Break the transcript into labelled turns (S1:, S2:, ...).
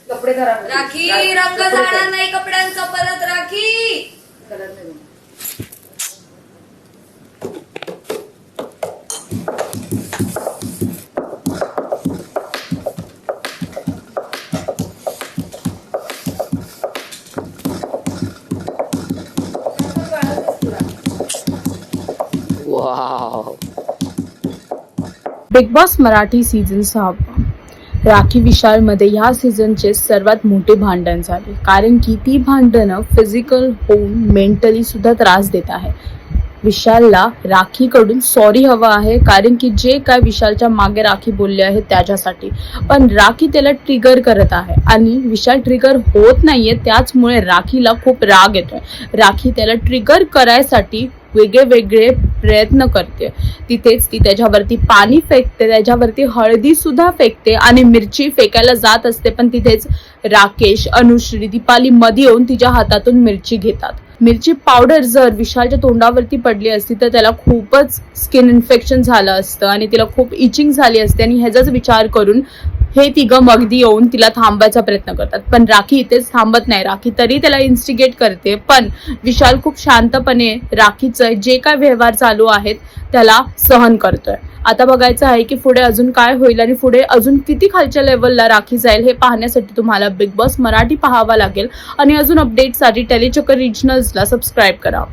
S1: कपडे धरा.
S2: राखी रंग जाणार नाही कपड्यांचा परत. राखी
S1: कलर नाही.
S3: Bigg Boss Marathi season 6 Rakhi Vishal मध्ये ह्या सीझनचे सर्वात मोठे भांडण झाले, कारण की ती भांडणं फिजिकल होऊन मेंटली सुद्धा त्रास देत आहे. विशालला राखीकडून सॉरी हवा आहे, कारण की जे काय विशालच्या मागे राखी बोलले आहे त्याच्यासाठी, पण राखी त्याला ट्रिगर करत आहे आणि विशाल ट्रिगर होत नाहीये. त्याचमुळे राखीला खूप राग येतोय. राखी त्याला ट्रिगर करायसाठी वेगळे प्रयत्न करते. तिथेच ती त्याच्यावरती पाणी फेकते, त्याच्यावरती हळदी सुद्धा फेकते आणि मिरची फेकायला जात असते, पण तिथेच राकेश, अनुश्री, दीपाली मध्ये येऊन तिच्या हातातून मिरची घेतात. मिरची पावडर जर विशालच्या तोंडावरती पडली असती तर त्याला खूपच स्किन इन्फेक्शन झालं असतं आणि तिला खूप इचिंग झाली असते. आणि ह्याचाच विचार करून हे तिघं मगदी येऊन तिला थांबवायचा प्रयत्न करतात, पण राखी इथेच थांबत नाही. राखी तरी त्याला इन्स्टिगेट करते, पण विशाल खूप शांतपणे राखीचं जे काय व्यवहार चालू आहेत त्याला सहन करतोय. आता बघायचं आहे की पुढे अजून काय होईल आणि पुढे अजून किती खालच्या लेवलला राखी जाईल हे पाहण्यासाठी तुम्हाला बिग बॉस मराठी पाहावा लागेल. आणि अजून अपडेटसाठी टेलीचक्कर रिजनल्सला सबस्क्राईब करा.